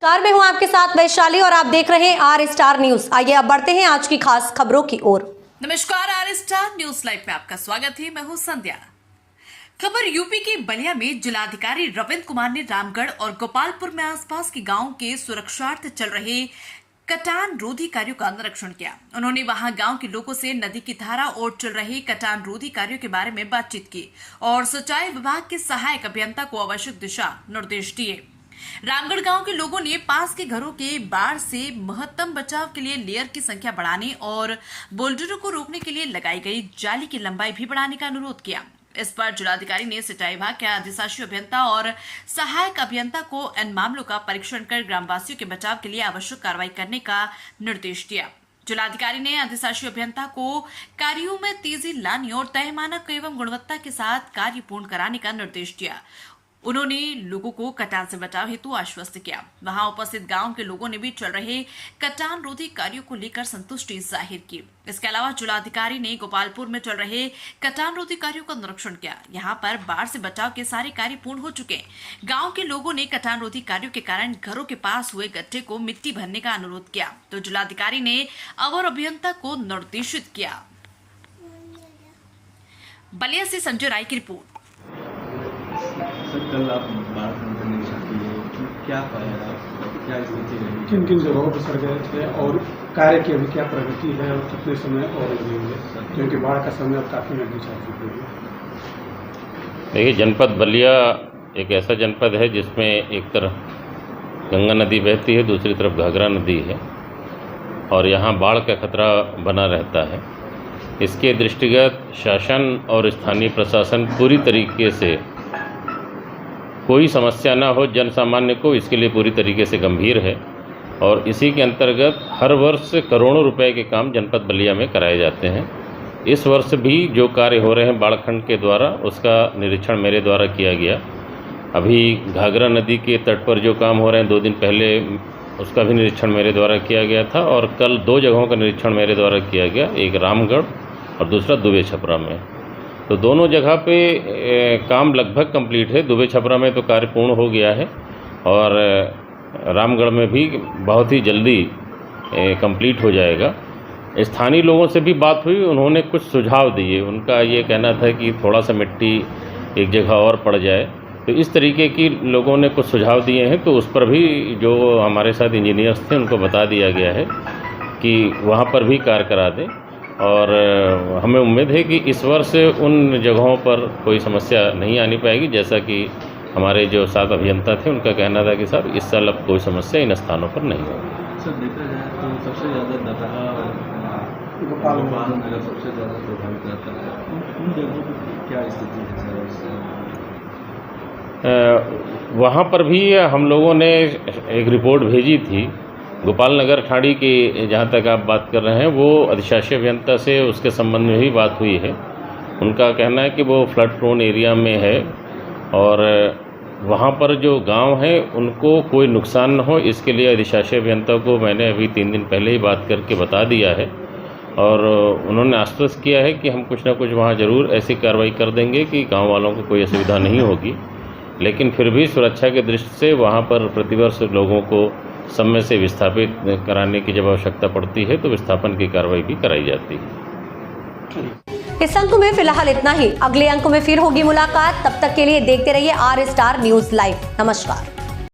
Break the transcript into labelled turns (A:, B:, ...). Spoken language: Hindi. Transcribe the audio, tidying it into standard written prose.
A: कार में हूं आपके साथ वैशाली और आप देख रहे हैं आर स्टार न्यूज। आइए अब बढ़ते हैं आज की खास खबरों की ओर।
B: नमस्कार, आर स्टार न्यूज लाइव में आपका स्वागत है। मैं हूं संध्या। खबर यूपी के बलिया में जिलाधिकारी रविंद्र कुमार ने रामगढ़ और गोपालपुर में आसपास के गांव के सुरक्षार्थ चल रहे कटान रोधी कार्यों का निरीक्षण किया। उन्होंने वहां गांव के लोगों से नदी की धारा और चल रहे कटान रोधी कार्यों के बारे में बातचीत की और सिंचाई विभाग के सहायक अभियंता को आवश्यक दिशा निर्देश दिए। रामगढ़ गांव के लोगों ने पास के घरों के बाढ़ से महत्तम बचाव के लिए लेयर की संख्या बढ़ाने और बोल्डरों को रोकने के लिए लगाई गई जाली की लंबाई भी बढ़ाने का अनुरोध किया। इस पर जिलाधिकारी ने सिंचाई विभाग के अधिशासी अभियंता और सहायक अभियंता को इन मामलों का परीक्षण कर ग्रामवासियों के बचाव के लिए आवश्यक कार्रवाई करने का निर्देश दिया। जिलाधिकारी ने अधिशासी अभियंता को कार्यों में तेजी लाने और तय मानक एवं गुणवत्ता के साथ कार्य पूर्ण कराने का निर्देश दिया। उन्होंने लोगों को कटान से बचाव हेतु आश्वस्त किया। वहां उपस्थित गांव के लोगों ने भी चल रहे कटान रोधी कार्यों को लेकर संतुष्टि जाहिर की। इसके अलावा जिलाधिकारी ने गोपालपुर में चल रहे कटान रोधी कार्यों का निरीक्षण किया। यहां पर बाढ़ से बचाव के सारे कार्य पूर्ण हो चुके हैं। गांव के लोगों ने कटान रोधी कार्यों के कारण घरों के पास हुए गड्ढे को मिट्टी भरने का अनुरोध किया तो जिलाधिकारी ने अवर अभियंता को निर्देशित किया। बलिया से संजय राय की रिपोर्ट।
C: कल आप बाढ़ निरीक्षण किए, क्या पाया, क्या स्थिति रही,
D: किन किन जगहों पर सर गए थे और कार्य की अभी क्या प्रगति है और कितने समय और लगेंगे, क्योंकि बाढ़ का समय अब काफ़ी नजदीक आ चुकी है।
E: देखिए, जनपद बलिया एक ऐसा जनपद है जिसमें एक तरफ गंगा नदी बहती है, दूसरी तरफ घाघरा नदी है और यहाँ बाढ़ का खतरा बना रहता है। इसके दृष्टिगत शासन और स्थानीय प्रशासन पूरी तरीके से कोई समस्या ना हो जन सामान्य को, इसके लिए पूरी तरीके से गंभीर है और इसी के अंतर्गत हर वर्ष करोड़ों रुपए के काम जनपद बलिया में कराए जाते हैं। इस वर्ष भी जो कार्य हो रहे हैं बाढ़खंड के द्वारा, उसका निरीक्षण मेरे द्वारा किया गया। अभी घाघरा नदी के तट पर जो काम हो रहे हैं 2 दिन पहले उसका भी निरीक्षण मेरे द्वारा किया गया था और कल 2 जगहों का निरीक्षण मेरे द्वारा किया गया, एक रामगढ़ और दूसरा दुबे छपरा में। तो दोनों जगह पे काम लगभग कंप्लीट है। दुबे छपरा में तो कार्य पूर्ण हो गया है और रामगढ़ में भी बहुत ही जल्दी कंप्लीट हो जाएगा। स्थानीय लोगों से भी बात हुई, उन्होंने कुछ सुझाव दिए। उनका ये कहना था कि थोड़ा सा मिट्टी एक जगह और पड़ जाए, तो इस तरीके की लोगों ने कुछ सुझाव दिए हैं। तो उस पर भी जो हमारे साथ इंजीनियर्स थे उनको बता दिया गया है कि वहाँ पर भी कार्य करा दें और हमें उम्मीद है कि इस वर्ष उन जगहों पर कोई समस्या नहीं आनी पाएगी। जैसा कि हमारे जो 7 अभियंता थे उनका कहना था कि साहब इस साल अब कोई समस्या इन स्थानों पर नहीं होगी।
C: सर देखा जाए तो सबसे ज़्यादा दतहा और गोपाल नगर सबसे ज़्यादा प्रभावित रहता है। उन जगहों पर क्या स्थिति है सर?
E: वहाँ पर भी हम लोगों ने एक रिपोर्ट भेजी थी। गोपाल नगर खाड़ी की जहाँ तक आप बात कर रहे हैं, वो अधिशासी अभियंता से उसके संबंध में भी बात हुई है। उनका कहना है कि वो फ्लड प्रोन एरिया में है और वहाँ पर जो गांव हैं उनको कोई नुकसान न हो, इसके लिए अधिशासी अभियंता को मैंने अभी 3 दिन पहले ही बात करके बता दिया है और उन्होंने आश्वस्त किया है कि हम कुछ ना कुछ वहाँ ज़रूर ऐसी कार्रवाई कर देंगे कि गाँव वालों को कोई असुविधा नहीं होगी। लेकिन फिर भी सुरक्षा की दृष्टि से वहाँ पर प्रतिवर्ष लोगों को समय से विस्थापित कराने की जब आवश्यकता पड़ती है तो विस्थापन की कार्रवाई भी कराई जाती है।
A: इस अंक में फिलहाल इतना ही। अगले अंक में फिर होगी मुलाकात। तब तक के लिए देखते रहिए आर स्टार न्यूज लाइव। नमस्कार।